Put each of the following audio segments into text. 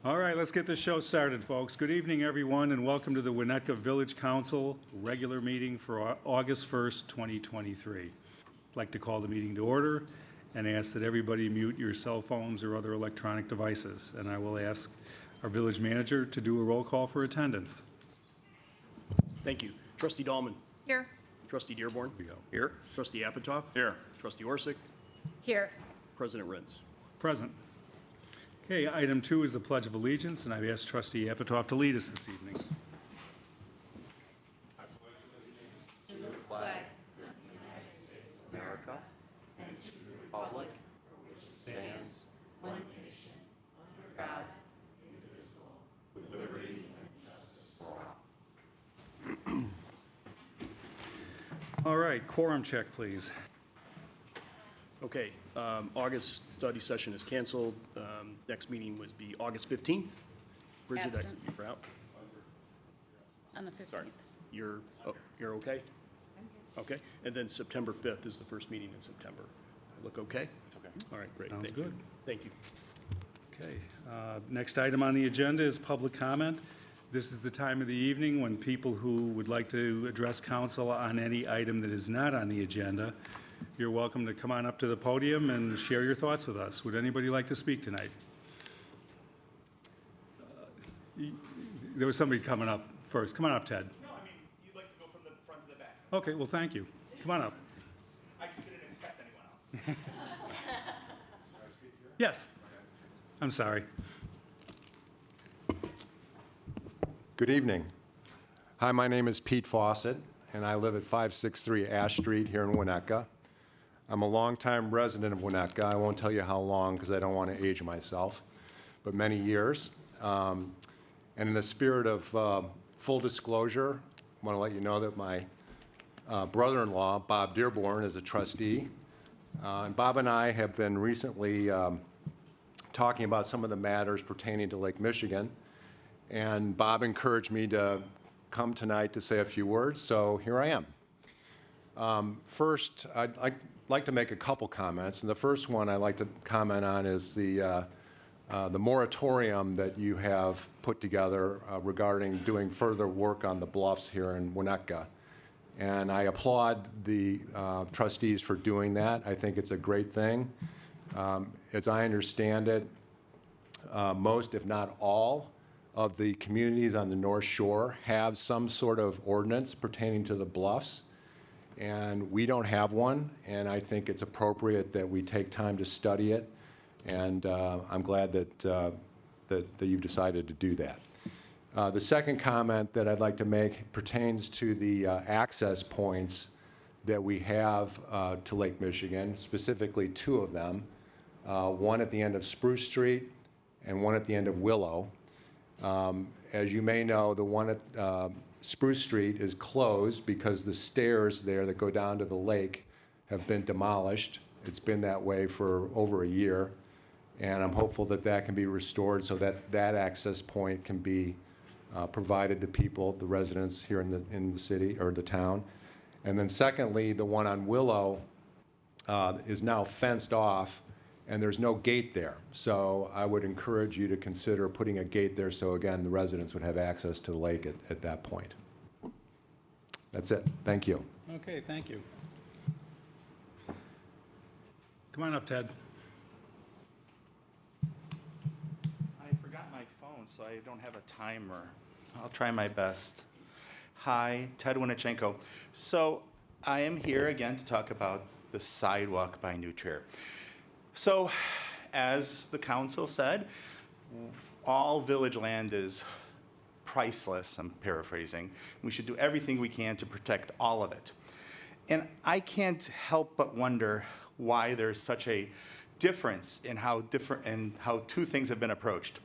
All right, let's get this show started, folks. Good evening, everyone, and welcome to the Winnetka Village Council regular meeting for August 1st, 2023. I'd like to call the meeting to order and ask that everybody mute your cell phones or other electronic devices. And I will ask our village manager to do a roll call for attendance. Thank you. Trustee Dahlman. Here. Trustee Dearborn. Here we go. Here. Trustee Apatow. Here. Trustee Orsic. Here. President Rins. Present. Okay, item 2 is the Pledge of Allegiance, and I've asked Trustee Apatow to lead us this evening. To the flag of the United States of America and to the republic for which it stands, one nation, under God, indivisible, with liberty and justice for all. All right, quorum check, please. Okay, August study session is canceled. Next meeting would be August 15th. Bridget, Absent. you're out? On the 15th. Sorry. You're okay? Okay. And then September 5th is the first meeting in September. Look okay? It's okay. All right, great. Sounds Thank good. you. Thank you. Okay, next item on the agenda is public comment. This is the time of the evening when people who would like to address council on any item that is not on the agenda, you're welcome to come on up to the podium and share your thoughts with us. Would anybody like to speak tonight? There was somebody coming up first. Come on up, Ted. No, I mean, you'd like to go from the front to the back. Okay, well, thank you. Come on up. I just didn't expect anyone else. Yes. I'm sorry. Good evening. Hi, my name is Pete Fawcett, and I live at 563 Ash Street here in Winnetka. I'm a longtime resident of Winnetka. I won't tell you how long because I don't want to age myself, but many years. And in the spirit of full disclosure, I want to let you know that my brother-in-law, Bob Dearborn, is a trustee. And Bob and I have been recently talking about some of the matters pertaining to Lake Michigan. And Bob encouraged me to come tonight to say a few words, so here I am. First, I'd like to make a couple comments, and the first one I'd like to comment on is the moratorium that you have put together regarding doing further work on the bluffs here in Winnetka. And I applaud the trustees for doing that. I think it's a great thing. As I understand it, most, if not all, of the communities on the North Shore have some sort of ordinance pertaining to the bluffs, and we don't have one, and I think it's appropriate that we take time to study it, and I'm glad that you've decided to do that. The second comment that I'd like to make pertains to the access points that we have to Lake Michigan, specifically 2 of them, one at the end of Spruce Street and one at the end of Willow. As you may know, the one at Spruce Street is closed because the stairs there that go down to the lake have been demolished. It's been that way for over a year, and I'm hopeful that that can be restored so that that access point can be provided to people, the residents here in the city or the town. And then secondly, the one on Willow is now fenced off, and there's no gate there. So I would encourage you to consider putting a gate there so, again, the residents would have access to the lake at that point. That's it. Thank you. Okay, thank you. Come on up, Ted. I forgot my phone, so I don't have a timer. I'll try my best. Hi, Ted Winnichenko. So I am here again to talk about the sidewalk by New Trier. So, as the council said, all village land is priceless, I'm paraphrasing. We should do everything we can to protect all of it. And I can't help but wonder why there's such a difference in how 2 things have been approached.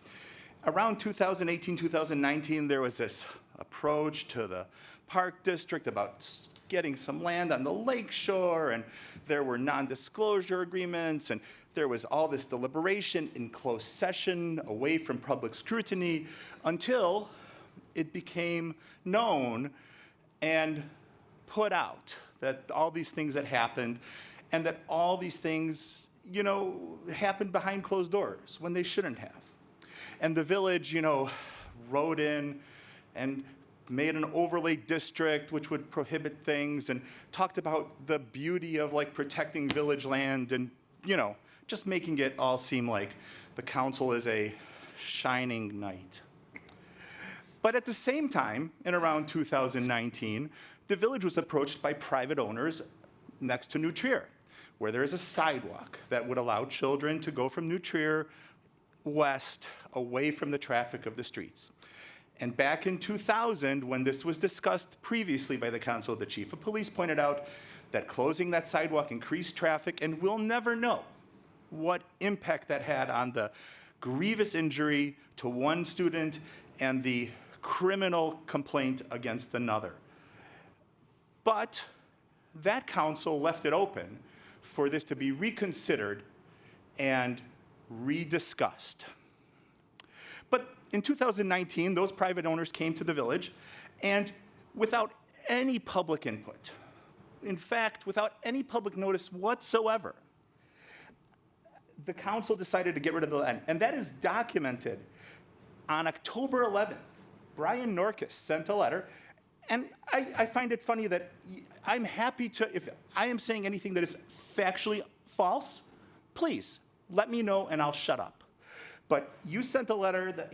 Around 2018, 2019, there was this approach to the Park District about getting some land on the lake shore, and there were non-disclosure agreements, and there was all this deliberation in closed session, away from public scrutiny, until it became known and put out that all these things had happened, and that all these things, happened behind closed doors when they shouldn't have. And the village, wrote in and made an overlay district which would prohibit things and talked about the beauty of like protecting village land and, just making it all seem like the council is a shining knight. But at the same time, in around 2019, the village was approached by private owners next to New Trier, where there is a sidewalk that would allow children to go from New Trier west away from the traffic of the streets. And back in 2000, when this was discussed previously by the council, the chief of police pointed out that closing that sidewalk increased traffic, and we'll never know what impact that had on the grievous injury to one student and the criminal complaint against another. But that council left it open for this to be reconsidered and rediscussed. But in 2019, those private owners came to the village, and without any public input, in fact, without any public notice whatsoever, the council decided to get rid of the land. And that is documented. On October 11th, Brian Norkus sent a letter, and I find it funny that I'm happy to, if I am saying anything that is factually false, please let me know and I'll shut up. But he sent a letter that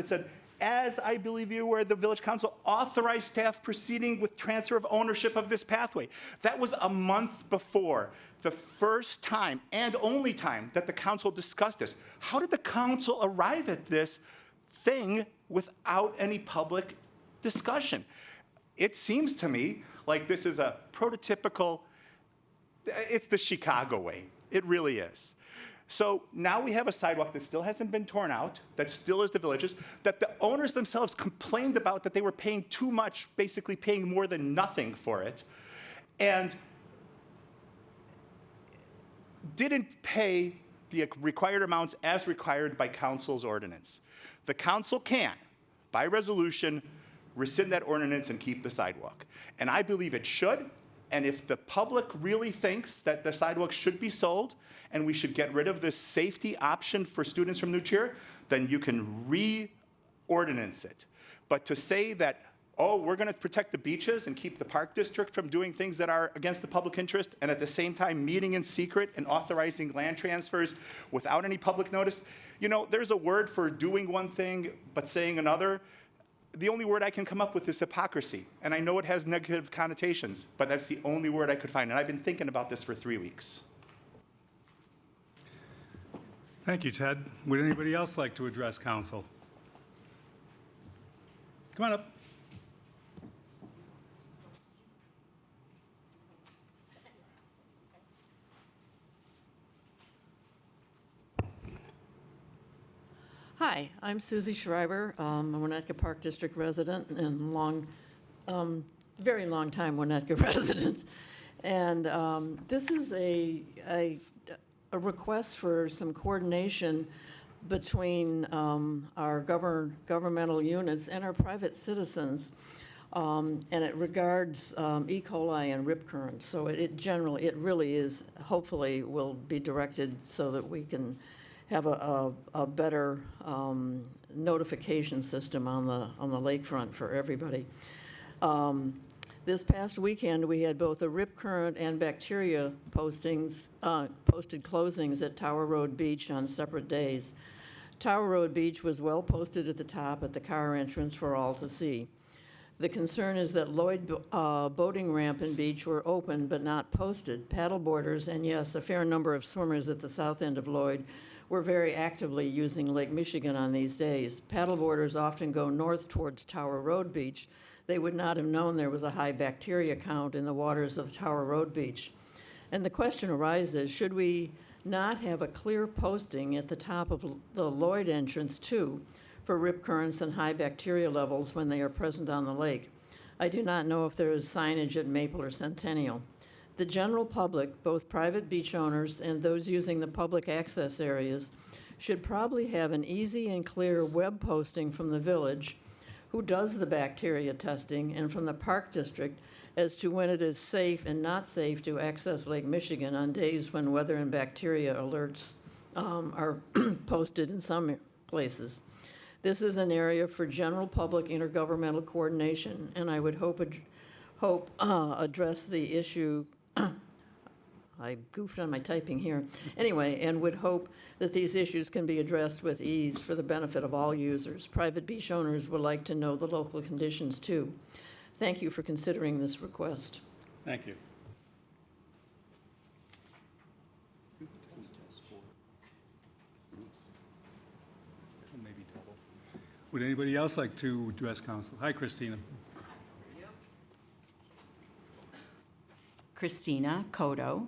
said, as I believe you were, the village council authorized staff proceeding with transfer of ownership of this pathway. That was a month before the first time and only time that the council discussed this. How did the council arrive at this thing without any public discussion? It seems to me like this is a prototypical, it's the Chicago way. It really is. So now we have a sidewalk that still hasn't been torn out, that still is the village's, that the owners themselves complained about, that they were paying too much, basically paying more than nothing for it, and didn't pay the required amounts as required by council's ordinance. The council can, by resolution, rescind that ordinance and keep the sidewalk. And I believe it should. And if the public really thinks that the sidewalk should be sold and we should get rid of this safety option for students from New Trier, then you can re-ordinance it. But to say that, oh, we're going to protect the beaches and keep the park district from doing things that are against the public interest, and at the same time meeting in secret and authorizing land transfers without any public notice, there's a word for doing one thing but saying another. The only word I can come up with is hypocrisy. And I know it has negative connotations, but that's the only word I could find. And I've been thinking about this for 3 weeks. Thank you, Ted. Would anybody else like to address council? Come on up. Hi, I'm Susie Schreiber. I'm a Winnetka Park District resident and very long time Winnetka resident. And this is a request for some coordination between our governmental units and our private citizens. And it regards E. coli and rip currents. So it really is, hopefully will be directed so that we can have a better notification system on the lakefront for everybody. This past weekend, we had both a rip current and bacteria posted closings at Tower Road Beach on separate days. Tower Road Beach was well posted at the top at the car entrance for all to see. The concern is that Lloyd boating ramp and beach were open but not posted. Paddleboarders and, yes, a fair number of swimmers at the south end of Lloyd were very actively using Lake Michigan on these days. Paddleboarders often go north towards Tower Road Beach. They would not have known there was a high bacteria count in the waters of Tower Road Beach. And the question arises, should we not have a clear posting at the top of the Lloyd entrance too for rip currents and high bacteria levels when they are present on the lake? I do not know if there is signage at Maple or Centennial. The general public, both private beach owners and those using the public access areas, should probably have an easy and clear web posting from the village, who does the bacteria testing, and from the park district as to when it is safe and not safe to access Lake Michigan on days when weather and bacteria alerts are posted in some places. This is an area for general public intergovernmental coordination, and I would hope address the issue. I goofed on my typing here. Anyway, and would hope that these issues can be addressed with ease for the benefit of all users. Private beach owners would like to know the local conditions too. Thank you for considering this request. Thank you. Maybe double. Would anybody else like to address council? Hi, Christina. Christina Coto.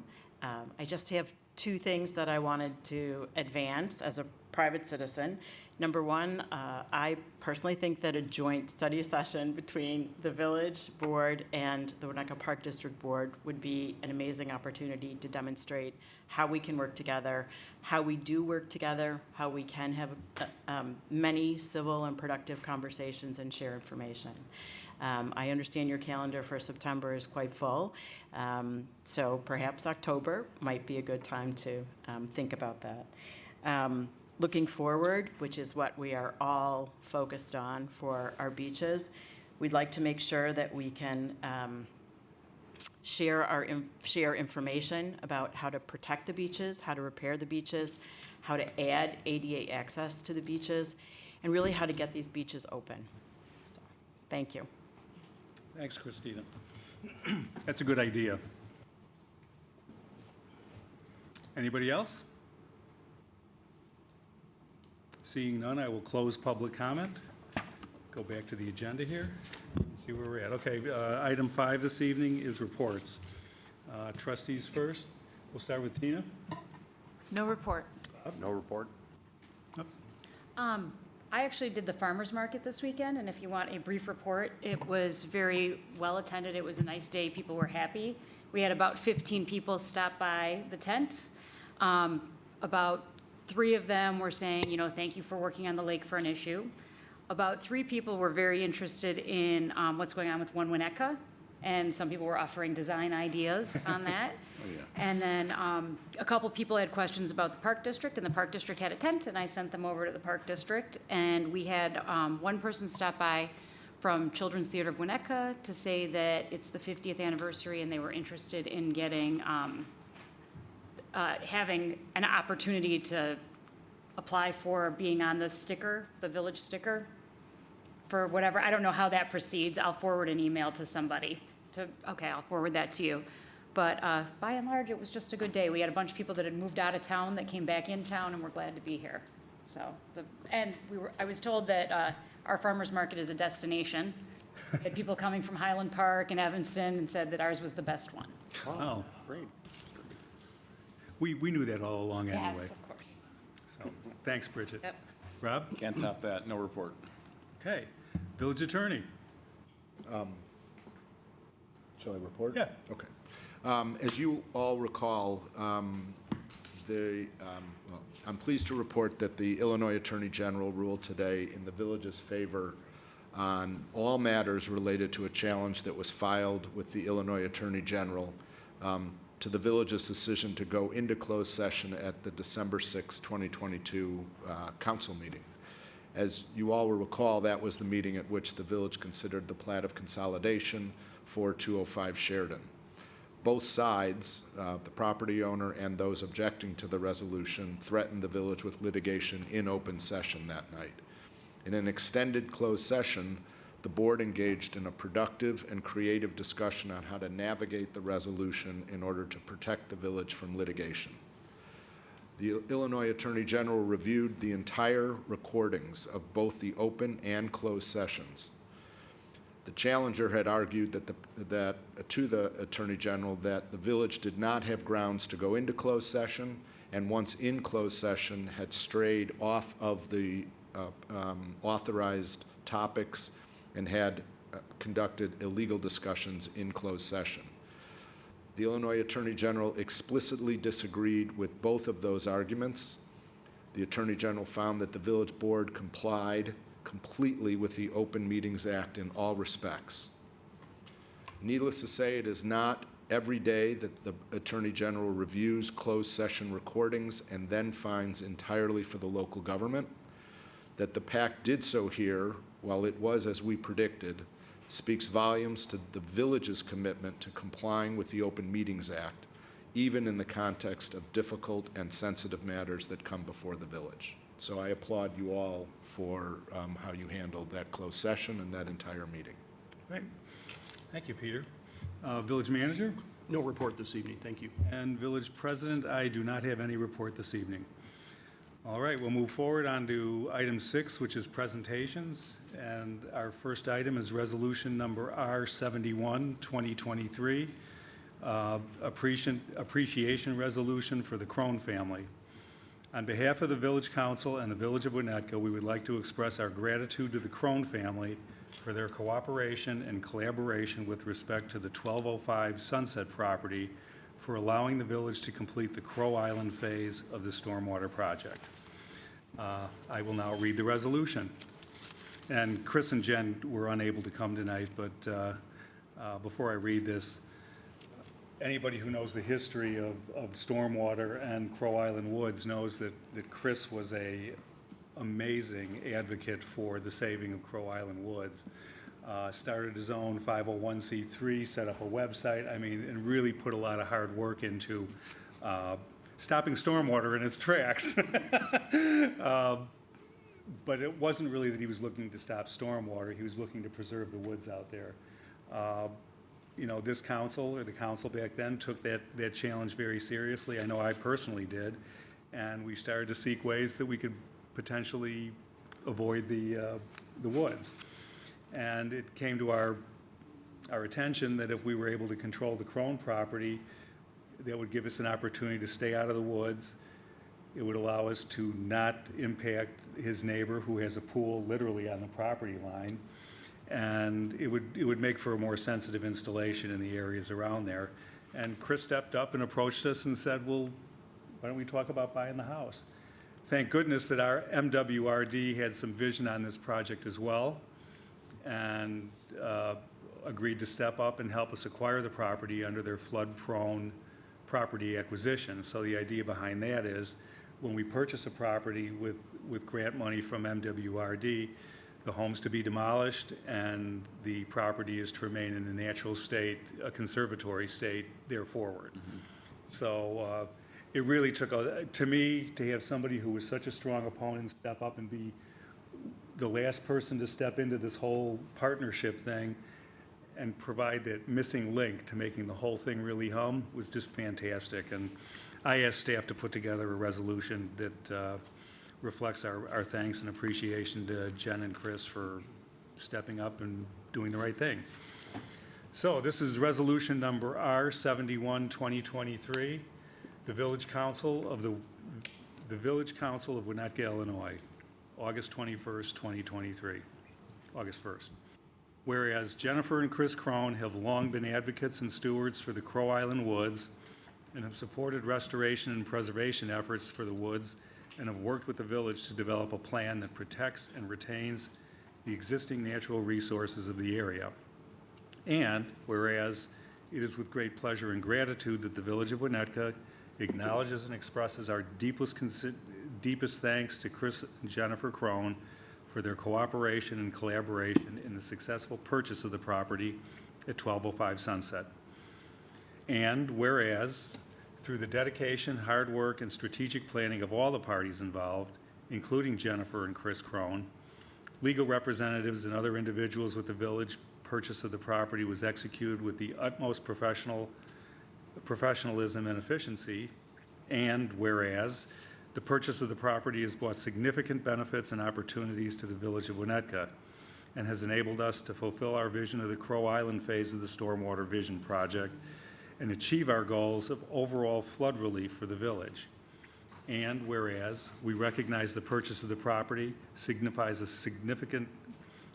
I just have two things that I wanted to advance as a private citizen. Number one, I personally think that a joint study session between the Village Board and the Winnetka Park District Board would be an amazing opportunity to demonstrate how we can work together, how we do work together, how we can have many civil and productive conversations and share information. I understand your calendar for September is quite full, so perhaps October might be a good time to think about that. Looking forward, which is what we are all focused on for our beaches, we'd like to make sure that we can share information about how to protect the beaches, how to repair the beaches, how to add ADA access to the beaches, and really how to get these beaches open. So, thank you. Thanks, Christina. That's a good idea. Anybody else? Seeing none, I will close public comment. Go back to the agenda here, see where we're at. Okay, item 5 this evening is reports. Trustees first. We'll start with Tina. No report. No report? I actually did the farmer's market this weekend, and if you want a brief report, it was very well attended. It was a nice day. People were happy. We had about 15 people stop by the tent. About 3 of them were saying, you know, thank you for working on the lakefront issue. About 3 people were very interested in what's going on with One Winnetka, and some people were offering design ideas on that. And then a couple people had questions about the Park District, and the Park District had a tent, and I sent them over to the Park District. And we had one person stop by from Children's Theater of Winnetka to say that it's the 50th anniversary, and they were interested in getting, having an opportunity to apply for being on the sticker, the village sticker, for whatever. I don't know how that proceeds. I'll forward an email to somebody. Okay, I'll forward that to you. But by and large, it was just a good day. We had a bunch of people that had moved out of town that came back in town, and we're glad to be here. So, I was told that our farmer's market is a destination. Had people coming from Highland Park and Evanston and said that ours was the best one. Oh, great. We knew that all along anyway. Yes, of course. So, thanks, Bridget. Yep. Rob? Can't top that, no report. Okay. Village Attorney. Shall I report? Yeah. Okay. As you all recall, I'm pleased to report that the Illinois Attorney General ruled today in the village's favor on all matters related to a challenge that was filed with the Illinois Attorney General to the village's decision to go into closed session at the December 6, 2022 council meeting. As you all will recall, that was the meeting at which the village considered the plat of consolidation for 205 Sheridan. Both sides, the property owner and those objecting to the resolution, threatened the village with litigation in open session that night. In an extended closed session, the board engaged in a productive and creative discussion on how to navigate the resolution in order to protect the village from litigation. The Illinois Attorney General reviewed the entire recordings of both the open and closed sessions. The challenger had argued to the Attorney General that the village did not have grounds to go into closed session, and once in closed session had strayed off of the authorized topics and had conducted illegal discussions in closed session. The Illinois Attorney General explicitly disagreed with both of those arguments. The Attorney General found that the village board complied completely with the Open Meetings Act in all respects. Needless to say, it is not every day that the Attorney General reviews closed session recordings and then finds entirely for the local government. That the PAC did so here, while it was as we predicted, speaks volumes to the village's commitment to complying with the Open Meetings Act, even in the context of difficult and sensitive matters that come before the village. So I applaud you all for how you handled that closed session and that entire meeting. Great. Thank you, Peter. Village Manager No report this evening, thank you. and Village President, I do not have any report this evening. All right, we'll move forward on to item 6, which is presentations. And our first item is resolution number R71, 2023, appreciation resolution for the Crone family. On behalf of the Village Council and the Village of Winnetka, we would like to express our gratitude to the Crone family for their cooperation and collaboration with respect to the 1205 Sunset property for allowing the village to complete the Crow Island phase of the stormwater project. I will now read the resolution. And Chris and Jen were unable to come tonight, but before I read this, anybody who knows the history of stormwater and Crow Island Woods knows that Chris was a amazing advocate for the saving of Crow Island Woods. Started his own 501c3, set up a website, and really put a lot of hard work into stopping stormwater in its tracks. But it wasn't really that he was looking to stop stormwater, he was looking to preserve the woods out there. This council, or the council back then, took that challenge very seriously. I know I personally did. And we started to seek ways that we could potentially avoid the woods. And it came to our attention that if we were able to control the Crone property, that would give us an opportunity to stay out of the woods. It would allow us to not impact his neighbor who has a pool literally on the property line. And it would make for a more sensitive installation in the areas around there. And Chris stepped up and approached us and said, well, why don't we talk about buying the house? Thank goodness that our MWRD had some vision on this project as well, and agreed to step up and help us acquire the property under their flood-prone property acquisition. So the idea behind that is when we purchase a property with grant money from MWRD, the home's to be demolished and the property is to remain in a natural state, a conservatory state there forward. So it really took, to me, to have somebody who was such a strong opponent step up and be the last person to step into this whole partnership thing and provide that missing link to making the whole thing really hum was just fantastic. And I asked staff to put together a resolution that reflects our thanks and appreciation to Jen and Chris for stepping up and doing the right thing. So this is resolution number R71, 2023, the Village Council of Winnetka, Illinois, August 21st, 2023, August 1st. Whereas Jennifer and Chris Crone have long been advocates and stewards for the Crow Island Woods and have supported restoration and preservation efforts for the woods and have worked with the village to develop a plan that protects and retains the existing natural resources of the area. And whereas it is with great pleasure and gratitude that the Village of Winnetka acknowledges and expresses our deepest thanks to Chris and Jennifer Crone for their cooperation and collaboration in the successful purchase of the property at 1205 Sunset. And whereas, through the dedication, hard work, and strategic planning of all the parties involved, including Jennifer and Chris Crone, legal representatives and other individuals with the village, purchase of the property was executed with the utmost professionalism and efficiency. And whereas, the purchase of the property has brought significant benefits and opportunities to the Village of Winnetka and has enabled us to fulfill our vision of the Crow Island phase of the Stormwater Vision Project and achieve our goals of overall flood relief for the village. And whereas we recognize the purchase of the property signifies a significant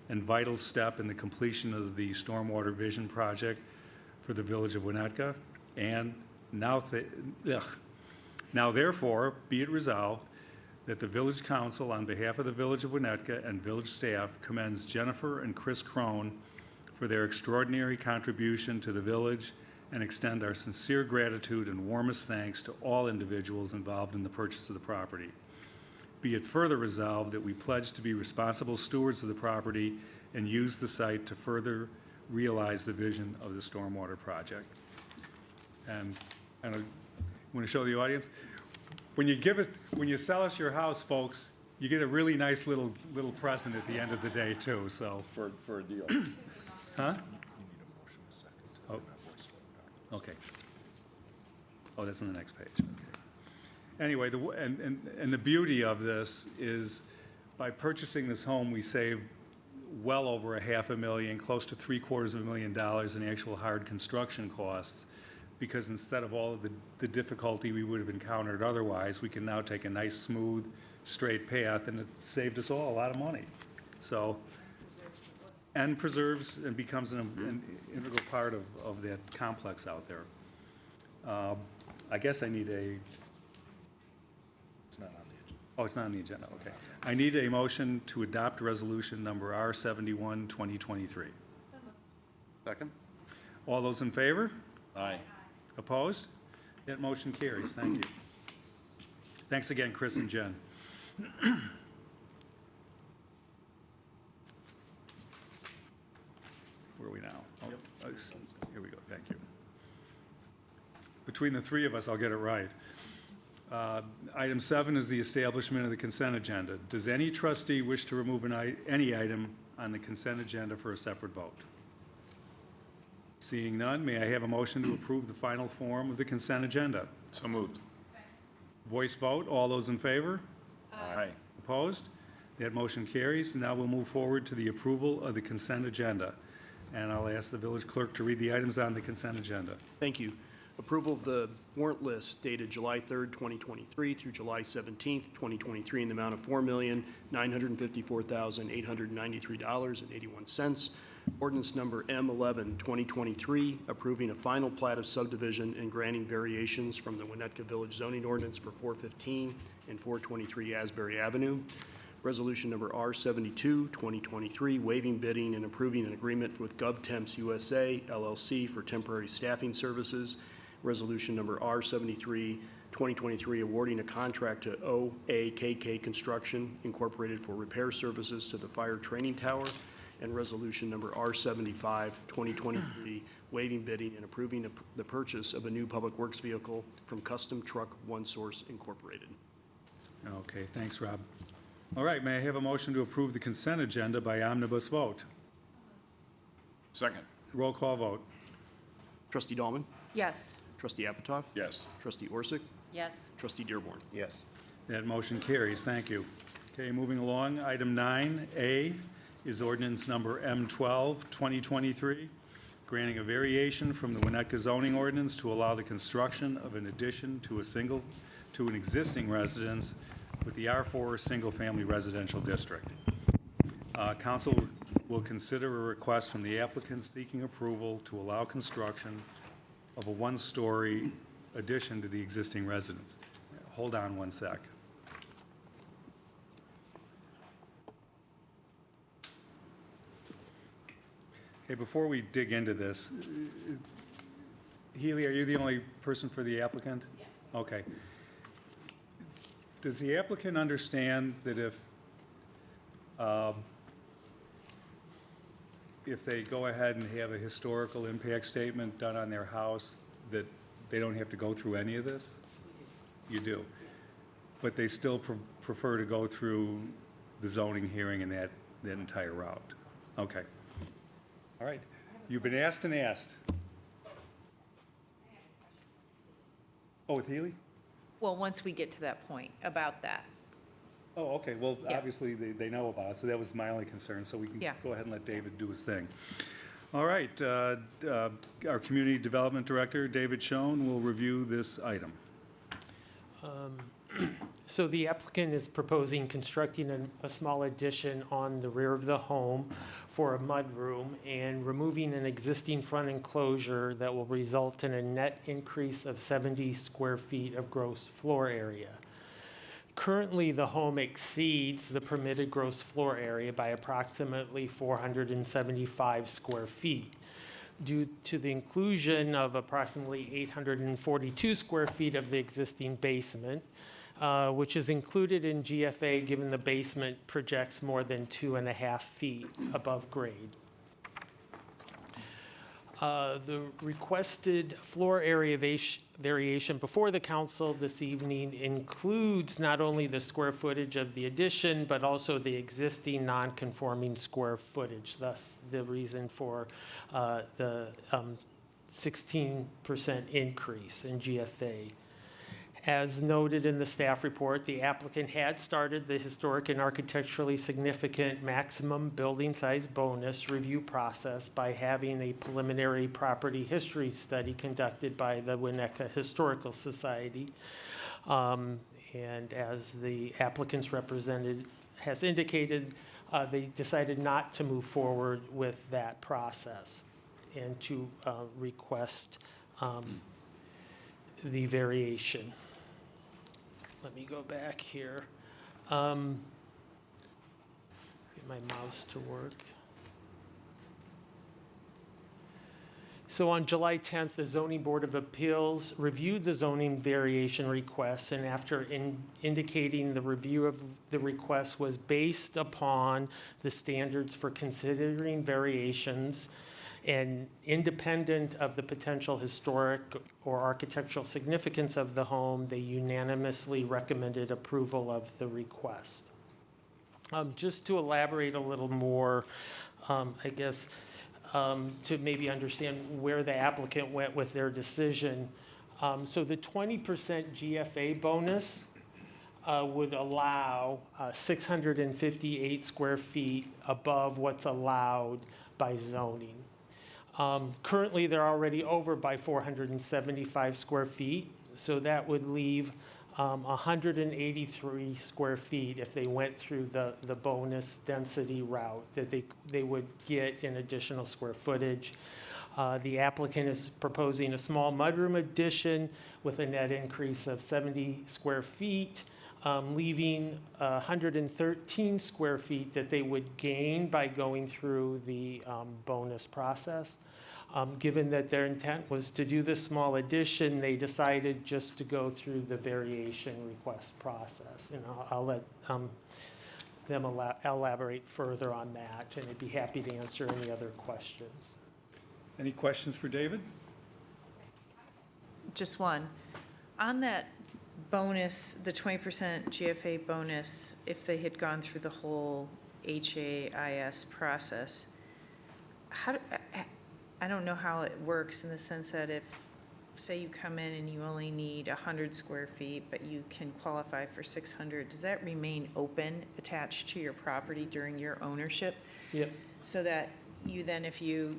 and vital step in the completion of the Stormwater Vision Project for the Village of Winnetka, and now therefore be it resolved that the Village Council, on behalf of the Village of Winnetka and village staff, commends Jennifer and Chris Crone for their extraordinary contribution to the village and extend our sincere gratitude and warmest thanks to all individuals involved in the purchase of the property. be it further resolved that we pledge to be responsible stewards of the property and use the site to further realize the vision of the stormwater project. And I want to show the audience, when you sell us your house, folks, you get a really nice little present at the end of the day too, so. For a deal. Huh? Oh, okay. Oh, that's on the next page. Okay. Anyway, and the beauty of this is by purchasing this home, we save well over $500,000, close to $750,000 in actual hard construction costs, because instead of all of the difficulty we would have encountered otherwise, we can now take a nice, smooth, straight path, and it saved us all a lot of money. So, and preserves and becomes an integral part of that complex out there. I guess I need a, It's not on the agenda. oh, it's not on the agenda, okay. I need a motion to adopt resolution number R71, 2023. Second? All those in favor? Aye. Opposed? That motion carries. Thank you. Thanks again, Chris and Jen. Where are we now? Oh, here we go. Thank you. Between the three of us, I'll get it right. Item 7 is the establishment of the consent agenda. Does any trustee wish to remove any item on the consent agenda for a separate vote? Seeing none, may I have a motion to approve the final form of the consent agenda? So moved. Voice vote, all those in favor? Aye. Opposed? That motion carries. Now we'll move forward to the approval of the consent agenda. And I'll ask the village clerk to read the items on the consent agenda. Thank you. Approval of the warrant list dated July 3rd, 2023 through July 17th, 2023 in the amount of $4,954,893.81. Ordinance number M11, 2023, approving a final plat of subdivision and granting variations from the Winnetka Village zoning ordinance for 415 and 423 Asbury Avenue. Resolution number R72, 2023, waiving bidding and approving an agreement with GovTemps USA LLC for temporary staffing services. Resolution number R73, 2023, awarding a contract to OAKK Construction Incorporated for repair services to the fire training tower. And resolution number R75, 2023, waiving bidding and approving the purchase of a new public works vehicle from Custom Truck One Source Incorporated. Okay, thanks, Rob. All right, may I have a motion to approve the consent agenda by omnibus vote? Second. Roll call vote. Trustee Dahlman? Yes. Trustee Apatow? Yes. Trustee Orsic? Yes. Trustee Dearborn? Yes. That motion carries. Thank you. Okay, moving along, item 9A is ordinance number M12, 2023, granting a variation from the Winnetka zoning ordinance to allow the construction of an addition to an existing residence with the R4 single-family residential district. Council will consider a request from the applicant seeking approval to allow construction of a one-story addition to the existing residence. Hold on one sec. Okay, before we dig into this, Healy, are you the only person for the applicant? Yes. Okay. Does the applicant understand that if they go ahead and have a historical impact statement done on their house, that they don't have to go through any of this? You do. But they still prefer to go through the zoning hearing and that entire route? Okay. All right. You've been asked and asked. Oh, with Healy? Well, once we get to that point about that. Oh, okay, well, Yeah. obviously, they know about it, so that was my only concern, so we can Yeah. go ahead and let David do his thing. All right, our Community Development Director, David Schoen, will review this item. So the applicant is proposing constructing a small addition on the rear of the home for a mudroom and removing an existing front enclosure that will result in a net increase of 70 square feet of gross floor area. Currently, the home exceeds the permitted gross floor area by approximately 475 square feet. Due to the inclusion of approximately 842 square feet of the existing basement, which is included in GFA given the basement projects more than 2.5 feet above grade. The requested floor area variation before the council this evening includes not only the square footage of the addition, but also the existing non-conforming square footage, thus the reason for the 16% increase in GFA. As noted in the staff report, the applicant had started the historic and architecturally significant maximum building size bonus review process by having a preliminary property history study conducted by the Winnetka Historical Society. And as the applicant's representative has indicated, they decided not to move forward with that process and to request the variation. Let me go back here. Get my mouse to work. So on July 10th, the Zoning Board of Appeals reviewed the zoning variation requests, and after indicating the review of the request was based upon the standards for considering variations, and independent of the potential historic or architectural significance of the home, they unanimously recommended approval of the request. Just to elaborate a little more, I guess, to maybe understand where the applicant went with their decision. So the 20% GFA bonus would allow 658 square feet above what's allowed by zoning. Currently, they're already over by 475 square feet, so that would leave 183 square feet if they went through the bonus density route that they would get in additional square footage. The applicant is proposing a small mudroom addition with a net increase of 70 square feet, leaving 113 square feet that they would gain by going through the bonus process. Given that their intent was to do this small addition, they decided just to go through the variation request process. And I'll let them elaborate further on that, and I'd be happy to answer any other questions. Any questions for David? Just one. On that bonus, the 20% GFA bonus, if they had gone through the whole HAIS process, I don't know how it works in the sense that if, say you come in and you only need 100 square feet, but you can qualify for 600, does that remain open, attached to your property during your ownership? Yep. So that you then, if you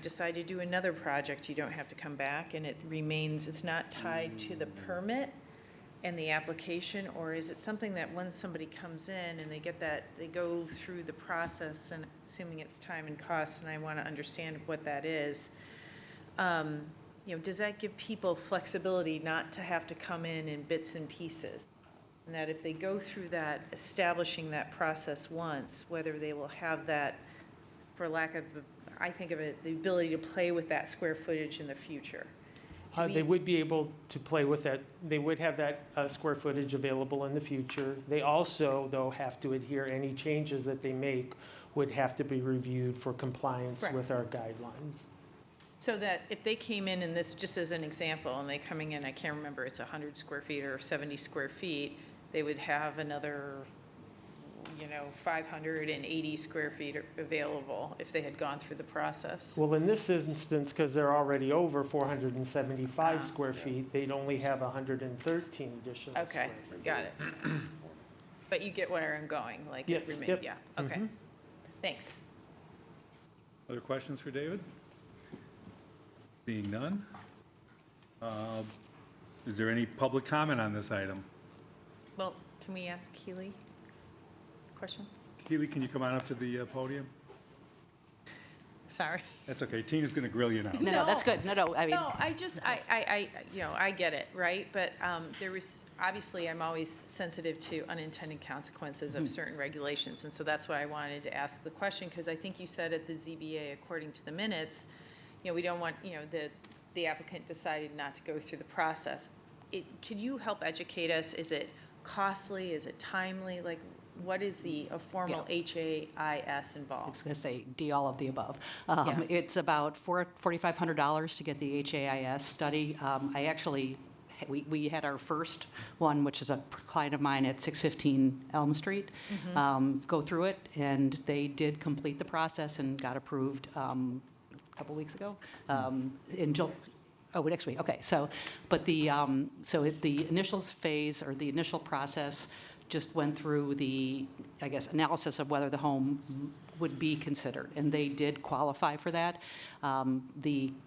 decide to do another project, you don't have to come back, and it remains, it's not tied to the permit and the application? Or is it something that when somebody comes in and they get that, they go through the process, and assuming it's time and cost, and I want to understand what that is, does that give people flexibility not to have to come in bits and pieces? And that if they go through that, establishing that process once, whether they will have that, for lack of, I think of it, the ability to play with that square footage in the future? They would be able to play with that. They would have that square footage available in the future. They also, though, have to adhere, any changes that they make would have to be reviewed for compliance Correct. with our guidelines. So that if they came in, and this, just as an example, and they coming in, I can't remember, it's 100 square feet or 70 square feet, they would have another, 580 square feet available if they had gone through the process. Well, in this instance, because they're already over 475 square feet, they'd only have 113 additional Okay, square feet. got it. But you get where I'm going, like, Yes, yep. yeah, okay. Thanks. Other questions for David? Seeing none. Is there any public comment on this item? Well, can we ask Keely a question? Keely, can you come on up to the podium? Sorry. That's okay. Tina's going to grill you now. No, that's good. No, I mean, No, I just, I get it, right? But there was, obviously, I'm always sensitive to unintended consequences of certain regulations. And so that's why I wanted to ask the question, because I think you said at the ZBA, according to the minutes, we don't want, the applicant decided not to go through the process. Could you help educate us? Is it costly? Is it timely? Like, what is a formal HAIS I involved? was going to say, D, all of the above. Yeah. It's about $4,500 to get the HAIS study. We had our first one, which is a client of mine at 615 Elm Street, go through it, and they did complete the process and got approved a couple weeks ago. Next week, okay. But the initial phase, or the initial process, just went through the, I guess, analysis of whether the home would be considered, and they did qualify for that.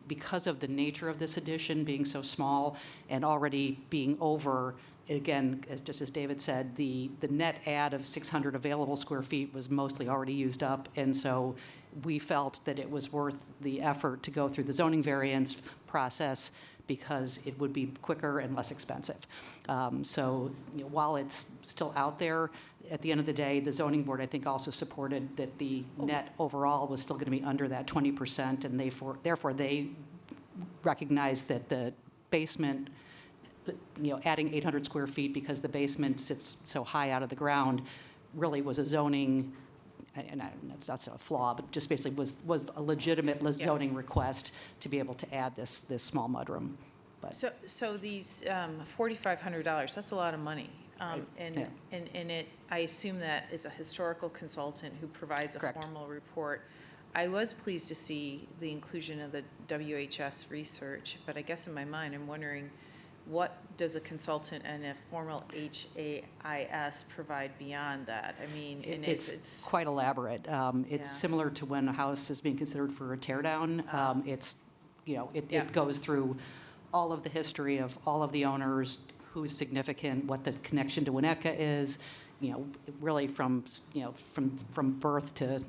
Because of the nature of this addition being so small and already being over, again, just as David said, the net add of 600 available square feet was mostly already used up, and so we felt that it was worth the effort to go through the zoning variance process because it would be quicker and less expensive. While it's still out there, at the end of the day, the zoning board, I think, also supported that the net overall was still going to be under that 20%, and therefore they recognized that the basement, adding 800 square feet because the basement sits so high out of the ground, really was a zoning, and that's not a flaw, but just basically was a legitimate zoning request to be able to add this small mudroom. But So these $4,500, that's a lot of money. I assume that is a historical consultant who provides a Correct. formal report. I was pleased to see the inclusion of the WHS research, but I guess in my mind, I'm wondering, what does a consultant and a formal HAIS provide beyond that? I mean, and it's quite elaborate. It's similar to when a house is being considered for a tear down. It goes through all of the history of all of the owners, who's significant, what the connection to Winnetka is, really from birth to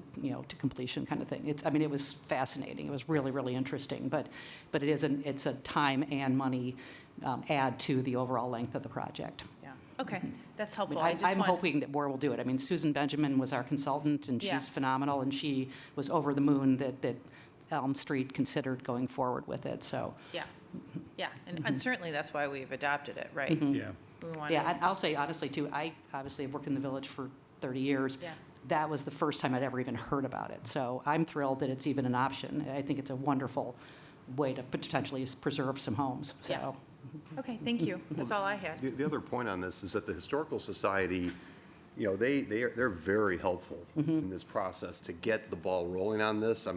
completion kind of thing. It was fascinating. It was really, really interesting. But it's a time and money add to the overall length of the project. Yeah, okay, that's helpful. I'm hoping that more will do it. Susan Benjamin was our consultant, and she's phenomenal, and she was over the moon that Elm Street considered going forward with it, so. Yeah, and certainly that's why we've adopted it, right? Yeah. We want Yeah, and I'll say honestly, too, I obviously have worked in the village for 30 years. Yeah. That was the first time I'd ever even heard about it, so I'm thrilled that it's even an option. I think it's a wonderful way to potentially preserve some homes, so. Yeah. Okay, thank you. That's all I had. The other point on this is that the Historical Society, they're very helpful in this process to get the ball rolling on this. I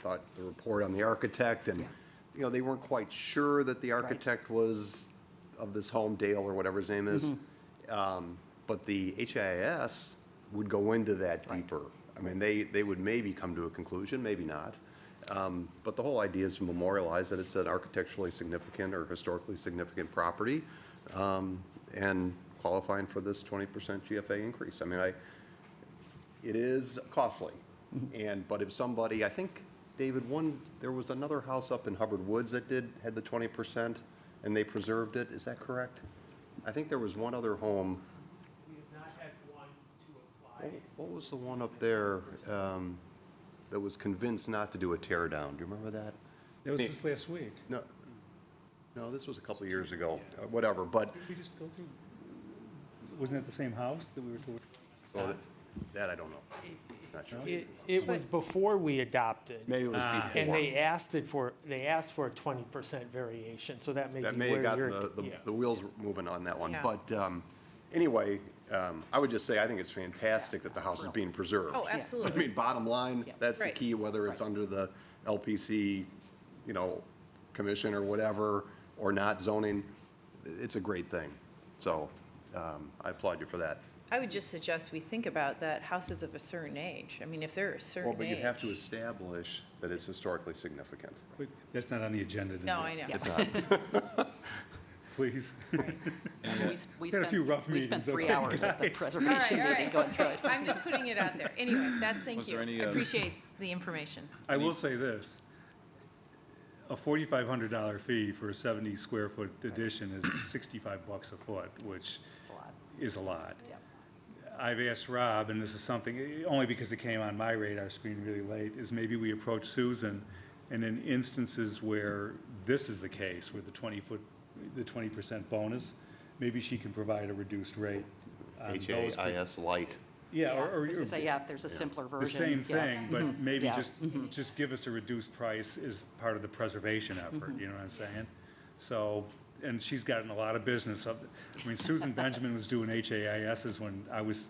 thought the report on the architect, and, they weren't quite sure that the architect was of this home, Dale or whatever his name is. But the HIS would go into that deeper. They would maybe come to a conclusion, maybe not. But the whole idea is to memorialize that it's an architecturally significant or historically significant property, and qualifying for this 20% GFA increase. It is costly, but if somebody, I think, David, there was another house up in Hubbard Woods that had the 20%, and they preserved it. Is that correct? I think there was one other home. We have not had one to apply. What was the one up there that was convinced not to do a tear down? Do you remember that? That was just last week. No, this was a couple of years ago, whatever, but. Did we just go through, wasn't that the same house that we were told? Well, that I don't know. Not sure. It was before we adopted. Maybe it was before. And they asked for a 20% variation, so that may That be may have where got you're. the wheels moving on that one. Yeah. But anyway, I would just say, I think it's fantastic that the house is being preserved. Oh, absolutely. Bottom line, that's the Right. key, whether it's under the LPC, commission or whatever, or not zoning, it's a great thing. So I applaud you for that. I would just suggest we think about that houses of a certain age. If they're a certain Well, age. but you have to establish that it's historically significant. Wait, that's not on the agenda today. No, I know. It's not. Please. We Had a few rough spent meetings, 3 okay, hours at the guys. preservation All right, meeting going through it. I'm just putting it out there. Anyway, thank you. there any, I appreciate the information. I will say this. A $4,500 fee for a 70 square foot addition is $65 a foot, which is a lot. Yeah. I've asked Rob, and this is something, only because it came on my radar screen really late, is maybe we approach Susan, and in instances where this is the case, where the 20% bonus, maybe she can provide a reduced rate, on those. HAIS light. Yeah, I or was gonna say, yeah, if there's a simpler the version. same yeah. thing, but maybe Yeah. just give us a reduced price as part of the preservation effort, you know what I'm saying? So, and she's gotten a lot of business of, I mean, Susan Benjamin was doing HAISs when I was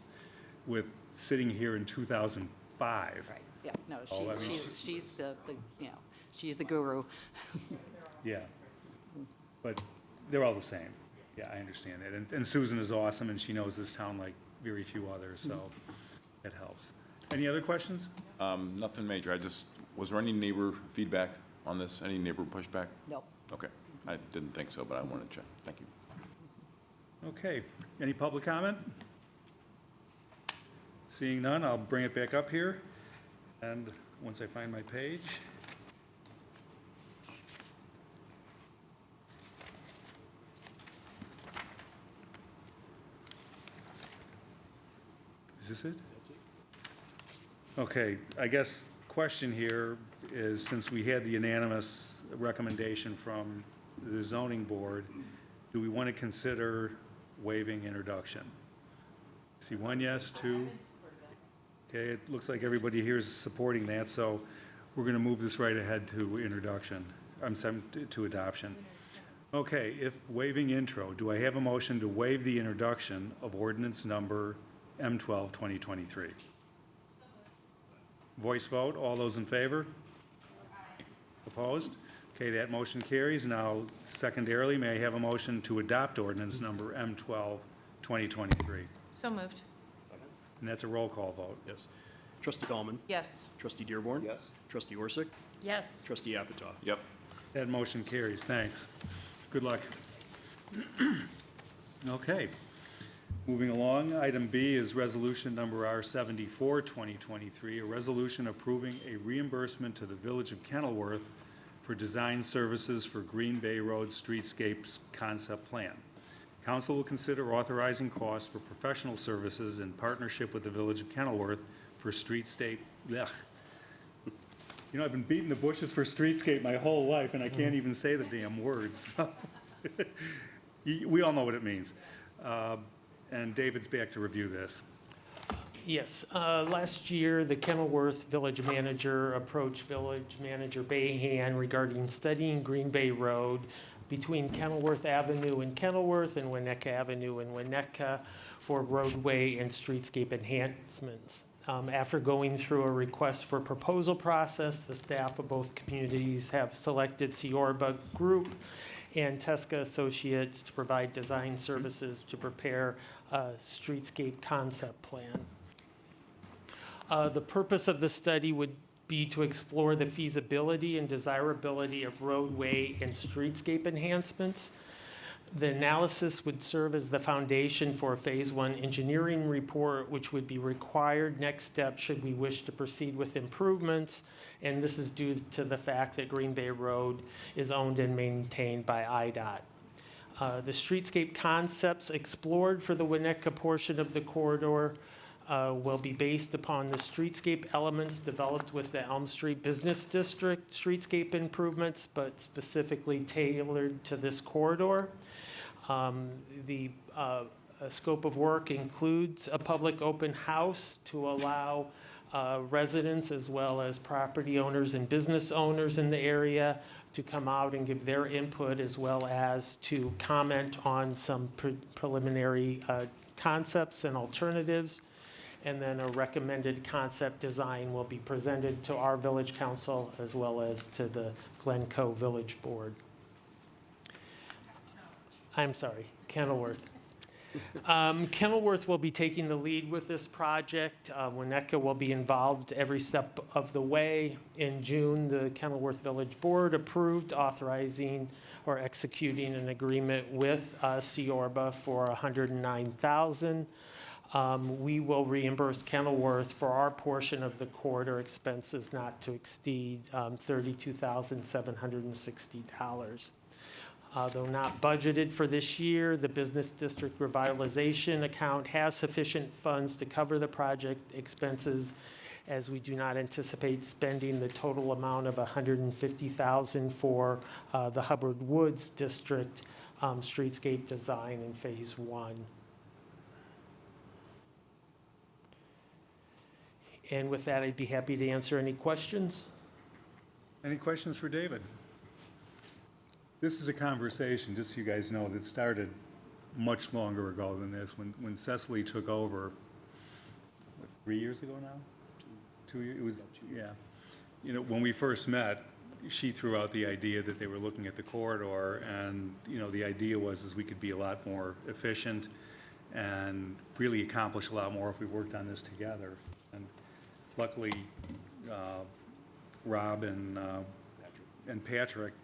sitting here in 2005. Right, yeah, no, Oh, I mean, she's the, you know, she's the guru. Yeah, but they're all the same. Yeah, I understand that. And Susan is awesome, and she knows this town like very few others, so it helps. Any other questions? Nothing major. Was there any neighbor feedback on this? Any neighbor pushback? Nope. Okay. I didn't think so, but I wanted to check. Thank you. Okay, any public comment? Seeing none, I'll bring it back up here, and once I find my page. Is this it? That's it. Okay, I guess question here is, since we had the unanimous recommendation from the zoning board, do we want to consider waiving introduction? See one yes, two? Okay, it looks like everybody here is supporting that, so we're going to move this right ahead to introduction, to adoption. Okay, if waiving intro, do I have a motion to waive the introduction of ordinance number M12, 2023? Voice vote, all those in favor? Opposed? Okay, that motion carries. Now, secondarily, may I have a motion to adopt ordinance number M12, 2023? So moved. And that's a roll call vote. Yes. Trustee Dahlman? Yes. Trustee Dearborn? Yes. Trustee Orsick? Yes. Trustee Apatow? Yep. That motion carries. Thanks. Good luck. Okay. Moving along, item B is resolution number R74, 2023, a resolution approving a reimbursement to the Village of Kenilworth for design services for Green Bay Road Streetscapes Concept Plan. Council will consider authorizing costs for professional services in partnership with the Village of Kenilworth for streetscape. Ugh. You know, I've been beating the bushes for streetscape my whole life, and I can't even say the damn words. We all know what it means. And David's back to review this. Yes, last year, the Kenilworth Village Manager approached Village Manager Bayhan regarding studying Green Bay Road between Kenilworth Avenue in Kenilworth and Winnetka Avenue in Winnetka for roadway and streetscape enhancements. After going through a request for proposal process, the staff of both communities have selected Ciorba Group and Tesca Associates to provide design services to prepare a streetscape concept plan. The purpose of the study would be to explore the feasibility and desirability of roadway and streetscape enhancements. The analysis would serve as the foundation for a Phase 1 engineering report, which would be required next step should we wish to proceed with improvements. And this is due to the fact that Green Bay Road is owned and maintained by IDOT. The streetscape concepts explored for the Winnetka portion of the corridor will be based upon the streetscape elements developed with the Elm Street Business District streetscape improvements, but specifically tailored to this corridor. The scope of work includes a public open house to allow residents as well as property owners and business owners in the area to come out and give their input, as well as to comment on some preliminary concepts and alternatives. And then a recommended concept design will be presented to our village council as well as to the Glencoe Village Board. I'm sorry, Kenilworth. Kenilworth will be taking the lead with this project. Winnetka will be involved every step of the way. In June, the Kenilworth Village Board approved authorizing or executing an agreement with Ciorba for $109,000. We will reimburse Kenilworth for our portion of the corridor expenses not to exceed $32,760. Though not budgeted for this year, the Business District Revitalization Account has sufficient funds to cover the project expenses, as we do not anticipate spending the total amount of $150,000 for the Hubbard Woods District streetscape design in Phase 1. And with that, I'd be happy to answer any questions. Any questions for David? This is a conversation, just so you guys know, that started much longer ago than this. When Cecily took over, what, 3 years ago now? 2 years, it was, yeah. You know, when we first met, she threw out the idea that they were looking at the corridor, and, you know, the idea was we could be a lot more efficient and really accomplish a lot more if we worked on this together. And luckily, Rob and Patrick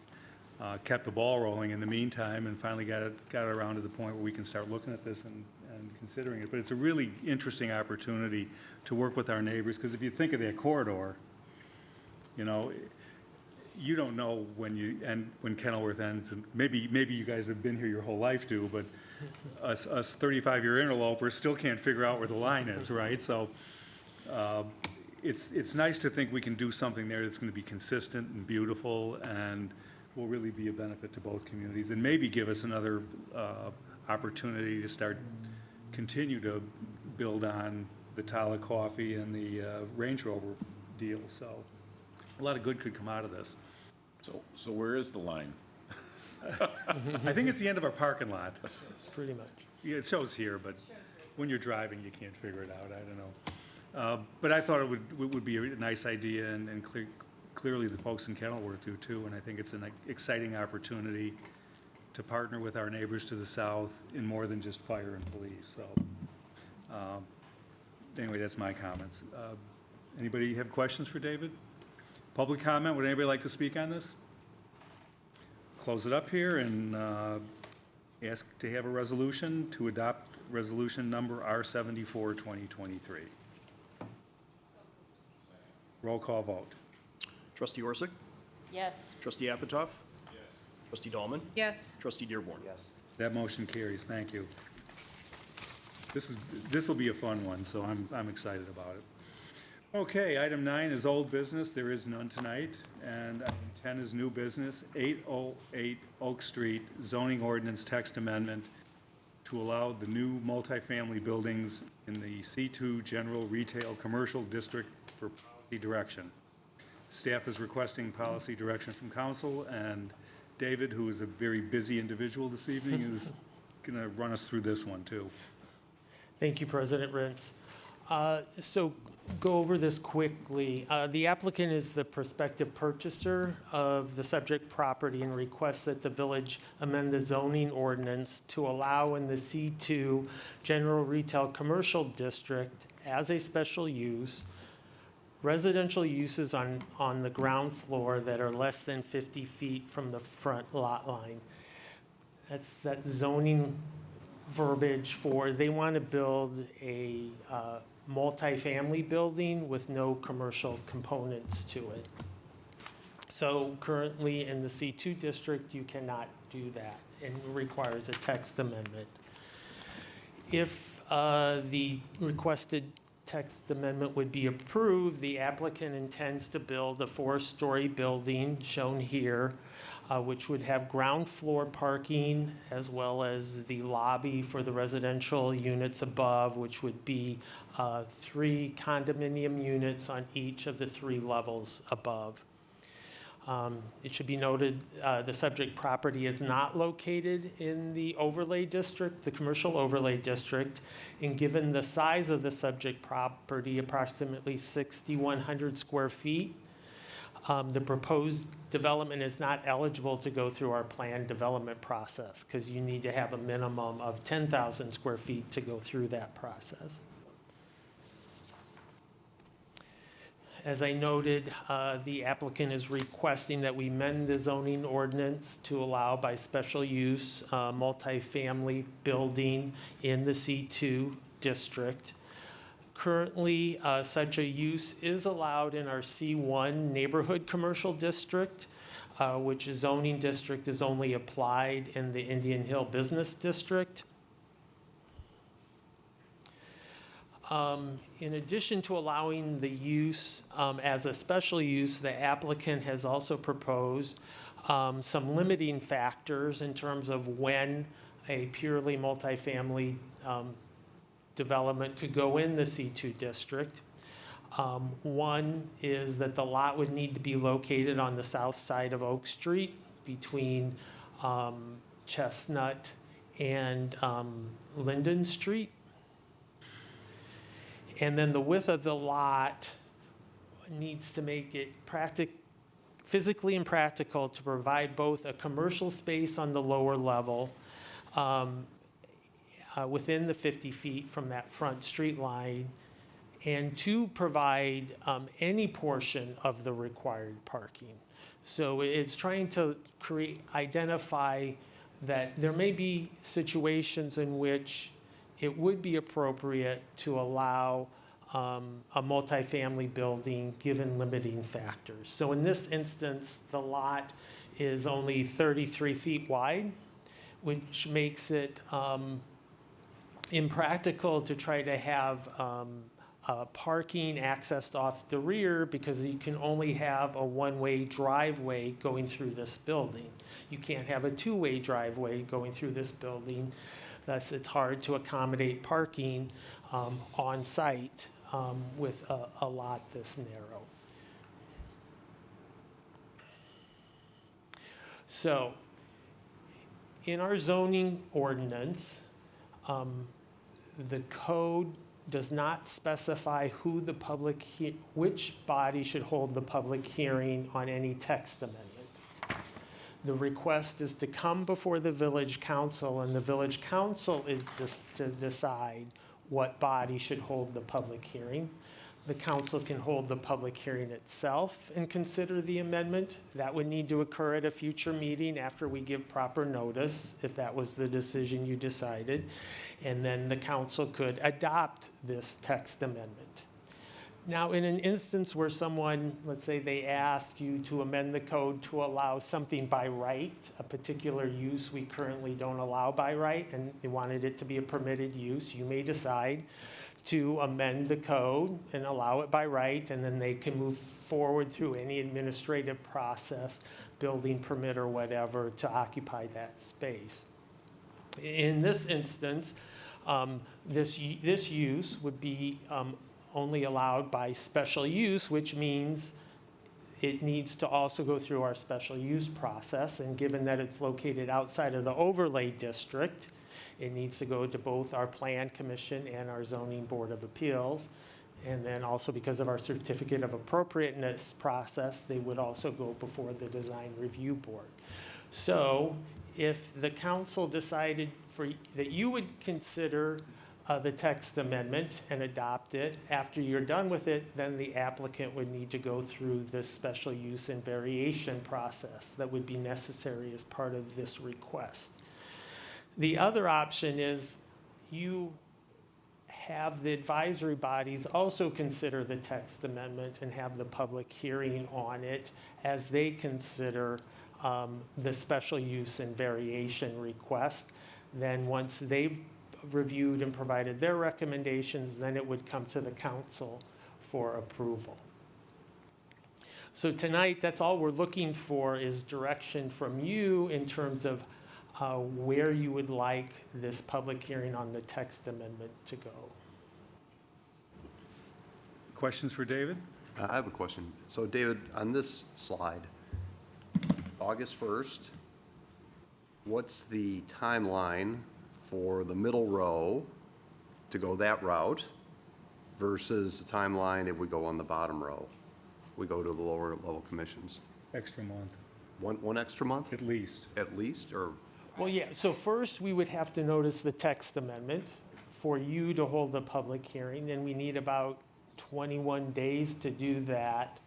kept the ball rolling in the meantime, and finally got it around to the point where we can start looking at this and considering it. But it's a really interesting opportunity to work with our neighbors, because if you think of that corridor, you know, you don't know when Kenilworth ends, and maybe you guys have been here your whole life too, but us 35-year interlopers still can't figure out where the line is, right? So it's nice to think we can do something there that's going to be consistent and beautiful, and will really be a benefit to both communities, and maybe give us another opportunity to continue to build on the Tala Coffee and the Range Rover deal. So a lot of good could come out of this. So where is the line? I think it's the end of our parking lot. Pretty much. Yeah, it shows here, but when you're driving, you can't figure it out. I don't know. But I thought it would be a nice idea, and clearly the folks in Kenilworth do too, and I think it's an exciting opportunity to partner with our neighbors to the south in more than just fire and police. So anyway, that's my comments. Anybody have questions for David? Public comment, would anybody like to speak on this? Close it up here and ask to have a resolution to adopt resolution number R74, 2023. Roll call vote. Trustee Orsic? Yes. Trustee Apitoff? Yes. Trustee Dahlman? Yes. Trustee Dearborn? Yes. That motion carries. Thank you. This will be a fun one, so I'm excited about it. Okay, item 9 is old business. There is none tonight. And item 10 is new business, 808 Oak Street zoning ordinance text amendment to allow the new multifamily buildings in the C2 General Retail Commercial District for policy direction. Staff is requesting policy direction from council, and David, who is a very busy individual this evening, is going to run us through this one too. Thank you, President Rentz. So go over this quickly. The applicant is the prospective purchaser of the subject property and requests that the village amend the zoning ordinance to allow in the C2 General Retail Commercial District as a special use residential uses on the ground floor that are less than 50 feet from the front lot line. That's that zoning verbiage for, they want to build a multifamily building with no commercial components to it. So currently in the C2 district, you cannot do that, and requires a text amendment. If the requested text amendment would be approved, the applicant intends to build a 4-story building shown here, which would have ground floor parking as well as the lobby for the residential units above, which would be 3 condominium units on each of the 3 levels above. It should be noted the subject property is not located in the overlay district, the commercial overlay district, and given the size of the subject property, approximately 6,100 square feet, the proposed development is not eligible to go through our planned development process because you need to have a minimum of 10,000 square feet to go through that process. As I noted, the applicant is requesting that we amend the zoning ordinance to allow by special use multifamily building in the C2 district. Currently, such a use is allowed in our C1 neighborhood commercial district, which zoning district is only applied in the Indian Hill Business District. In addition to allowing the use as a special use, the applicant has also proposed some limiting factors in terms of when a purely multifamily development could go in the C2 district. One is that the lot would need to be located on the south side of Oak Street between Chestnut and Linden Street. And then the width of the lot needs to make it physically impractical to provide both a commercial space on the lower level within the 50 feet from that front street line, and to provide any portion of the required parking. So it's trying to identify that there may be situations in which it would be appropriate to allow a multifamily building given limiting factors. So in this instance, the lot is only 33 feet wide, which makes it impractical to try to have parking accessed off the rear, because you can only have a one-way driveway going through this building. You can't have a two-way driveway going through this building. Thus, it's hard to accommodate parking on site with a lot this narrow. So, in our zoning ordinance, the code does not specify which body should hold the public hearing on any text amendment. The request is to come before the village council, and the village council is to decide what body should hold the public hearing. The council can hold the public hearing itself and consider the amendment. That would need to occur at a future meeting after we give proper notice, if that was the decision you decided. And then the council could adopt this text amendment. Now, in an instance where someone, let's say they ask you to amend the code to allow something by right, a particular use we currently don't allow by right, and they wanted it to be a permitted use, you may decide to amend the code and allow it by right, and then they can move forward through any administrative process, building permit or whatever, to occupy that space. In this instance, this use would be only allowed by special use, which means it needs to also go through our special use process. And given that it's located outside of the overlay district, it needs to go to both our Plan Commission and our Zoning Board of Appeals. And then also, because of our certificate of appropriateness process, they would also go before the Design Review Board. So if the council decided that you would consider the text amendment and adopt it, after you're done with it, then the applicant would need to go through this special use and variation process that would be necessary as part of this request. The other option is you have the advisory bodies also consider the text amendment and have the public hearing on it as they consider the special use and variation request. Then once they've reviewed and provided their recommendations, then it would come to the council for approval. So tonight, that's all we're looking for, is direction from you in terms of where you would like this public hearing on the text amendment to go. Questions for David? I have a question. So David, on this slide, August 1st, what's the timeline for the middle row to go that route versus the timeline if we go on the bottom row? We go to the lower level commissions. Extra month, One extra month? at least. At least, or? Well, yeah, so first we would have to notice the text amendment for you to hold the public hearing, and we need about 21 days to do that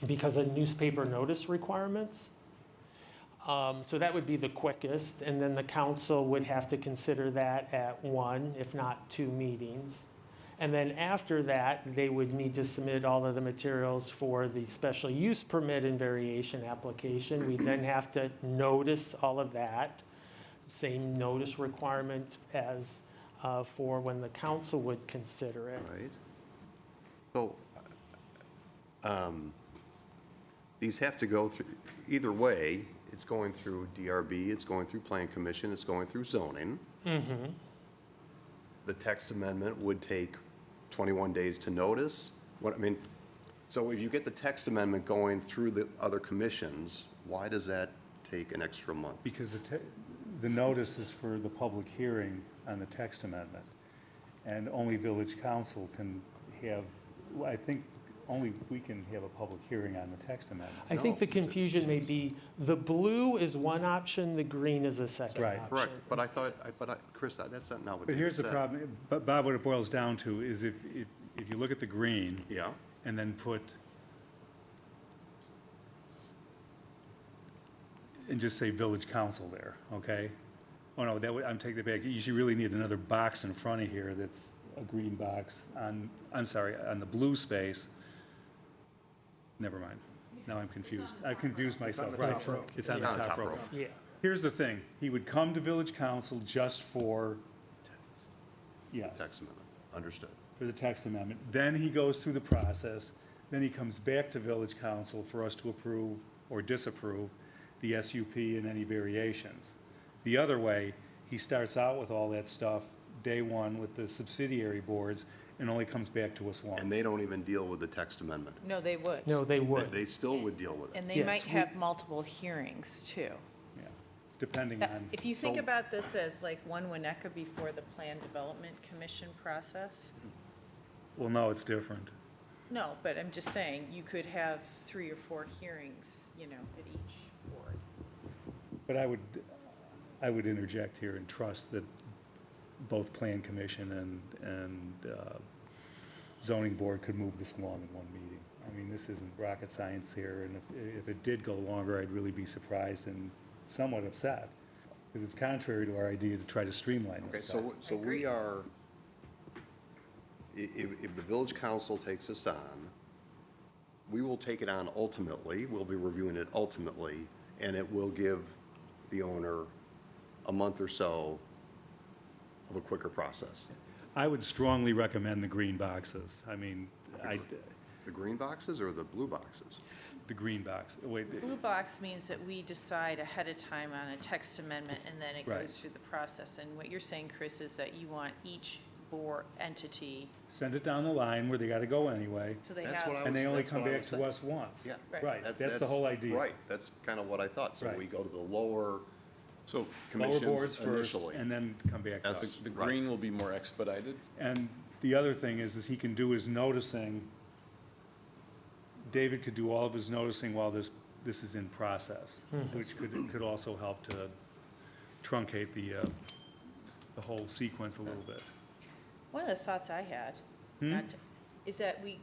because of newspaper notice requirements. So that would be the quickest, and then the council would have to consider that at one, if not two meetings. And then after that, they would need to submit all of the materials for the special use permit and variation application. We then have to notice all of that, same notice requirement as for when the council would consider it. Right. So, these have to go through, either way, it's going through DRB, it's going through Plan Commission, it's going through zoning. The text amendment would take 21 days to notice? What, I mean, so if you get the text amendment going through the other commissions, why does that take an extra month? Because the notice is for the public hearing on the text amendment, and only village council can have, I think, only we can have a public hearing on the text amendment. I think the confusion may be, the blue is one option, the green is a second Right. option. Correct, but I thought, Chris, that's not what But David here's the said. problem, but Bob, what it boils down to is if you look at the green Yeah, and then put, and just say village council there, okay? Oh, no, that would, I'm taking that back. You should really need another box in front of here that's a green box on, I'm sorry, on the blue space. Never mind. Now I'm confused. I've confused myself. Right. It's on the top row. Yeah. Here's the thing. He would come to village council just for, yeah, text amendment, understood. for the text amendment. Then he goes through the process. Then he comes back to village council for us to approve or disapprove the SUP and any variations. The other way, he starts out with all that stuff day one with the subsidiary boards and only comes back to us once. And they don't even deal with the text amendment. No, they would. No, they would. They still would deal with it. And they Yes, might we- have multiple hearings, too. Yeah, depending Now, on, if you think about this as like one Winnetka before the Plan Development Commission process, well, no, it's different. no, but I'm just saying, you could have 3 or 4 hearings, you know, at each board. But I would interject here and trust that both Plan Commission and Zoning Board could move this along in one meeting. I mean, this isn't rocket science here, and if it did go longer, I'd really be surprised and somewhat upset, because it's contrary to our idea to try to streamline Okay, this stuff. so we are, if the village council takes us on, we will take it on ultimately, we'll be reviewing it ultimately, and it will give the owner a month or so of a quicker process. I would strongly recommend the green boxes. I mean, The green boxes or the blue boxes? the green box, wait, Blue box means that we decide ahead of time on a text amendment, and then it Right. goes through the process. And what you're saying, Chris, is that you want each board entity, send it down the line where they gotta go anyway, so they That's have. what I and they was- only that's come what I back was to saying. us once. Yeah. Right. Right, that's the whole idea. Right, that's kind of what I thought. So Right. we go to the lower So Lower commissions boards first, initially. and then come back to That's- us. the Right. green will be more expedited? And the other thing is he can do his noticing. David could do all of his noticing while this is in process, which could also help to truncate the whole sequence a little bit. One of the thoughts I had, is that we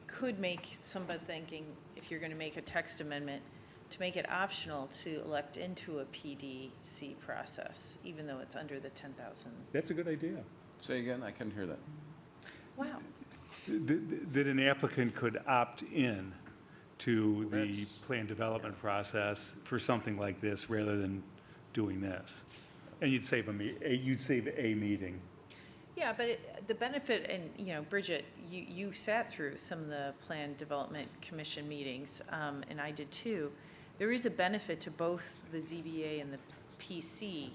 could make somebody thinking, if you're gonna make a text amendment, to make it optional to elect into a PDC process, even though it's under the 10,000. That's a good idea. Say again, I couldn't hear that. Wow. That an applicant could opt in to the That's- plan development process for something like this rather than doing this. And you'd save a meeting. Yeah, but the benefit, and, Bridget, you sat through some of the Plan Development Commission meetings, and I did too. There is a benefit to both the ZBA and the PC,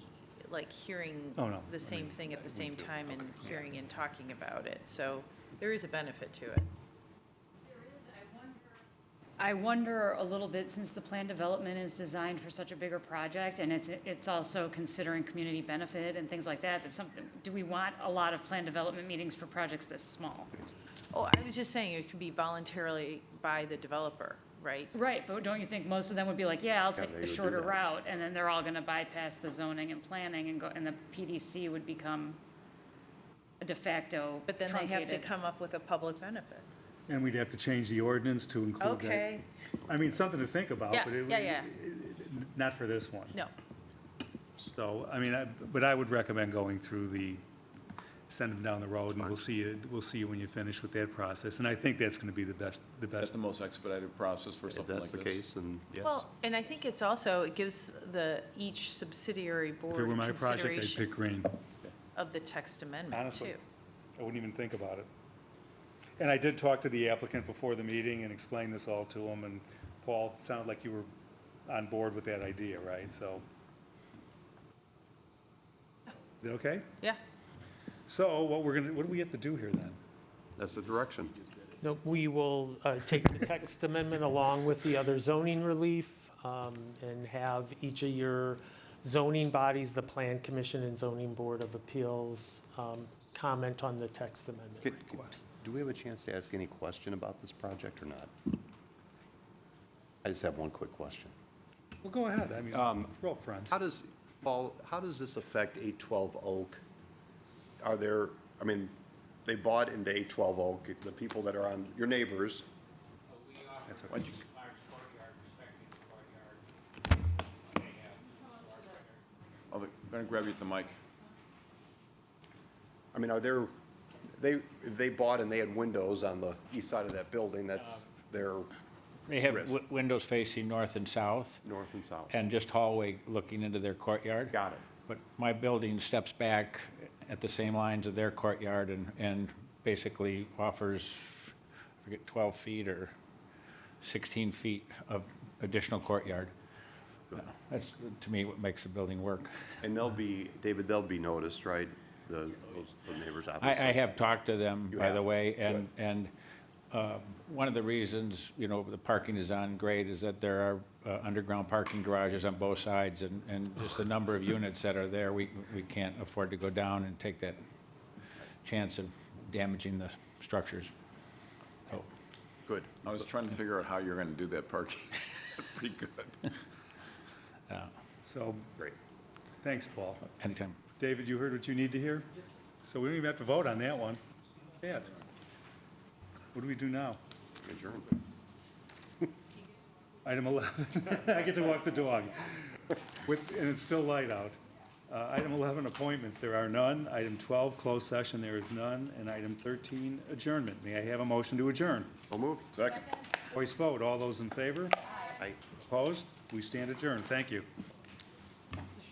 like hearing Oh, no. the same thing at the same time and hearing and talking about it. So there is a benefit to it. I wonder a little bit, since the plan development is designed for such a bigger project, and it's also considering community benefit and things like that, do we want a lot of plan development meetings for projects this small? Oh, I was just saying, it could be voluntarily by the developer, right? Right, but don't you think most of them would be like, yeah, I'll take they the would do shorter that. route, and then they're all gonna bypass the zoning and planning and go, and the PDC would become a de facto But then they have to truncated. come up with a public benefit. And we'd have to change the ordinance to include that. Okay, I mean, something to think about, Yeah, but it would. yeah. Not for this one. no. So, I mean, but I would recommend going through send them down the road, and we'll see you when you finish with that process. And I think that's gonna be the best. That's the most expedited process for If something like that's this. the case, then yes. Well, and I think it's also, it gives each subsidiary board If it were my project, I'd consideration pick green. of the text amendment, Honestly. too. I wouldn't even think about it. And I did talk to the applicant before the meeting and explain this all to him, and Paul, it sounded like you were on board with that idea, right? So. Is it okay? Yeah. So what do we have to do here then? That's the direction. No, we will take the text amendment along with the other zoning relief and have each of your zoning bodies, the Plan Commission and Zoning Board of Appeals, comment on the text amendment request. Do we have a chance to ask any question about this project or not? I just have one quick question. Well, go ahead. I mean, we're all friends. How does, Paul, how does this affect 812 Oak? Are there, I mean, they bought into 812 Oak, the people that are on, your neighbors. That's okay. large courtyard, respecting the courtyard. They have I'm going to grab you at the mic. I mean, are there, if they bought and they had windows on the east side of that building, that's their They have risk. windows facing north and south, North and south. and just hallway looking into their courtyard. Got it. But my building steps back at the same lines of their courtyard and basically offers, I forget, 12 feet or 16 feet of additional courtyard. That's, to me, what makes the building work. And they'll be, David, they'll be noticed, right? The neighbors, obviously. I have talked to them, You by the have? way, and one of the reasons, you know, the parking is on grade is that there are underground parking garages on both sides, and just the number of units that are there, we can't afford to go down and take that chance of damaging the structures. So, Good. I was trying to figure out how you're going to do that parking. That's pretty good. So, Great. thanks, Paul. anytime. David, you heard what you need to hear? So we don't even have to vote on that one. Bad. What do we do now? Adjourn. Item 11, I get to walk the dog. And it's still light out. Item 11, appointments, there are none. Item 12, closed session, there is none. And item 13, adjournment. May I have a motion to adjourn? So moved. Second. Voice vote, all those in favor? Aye. Opposed? We stand adjourned. Thank you.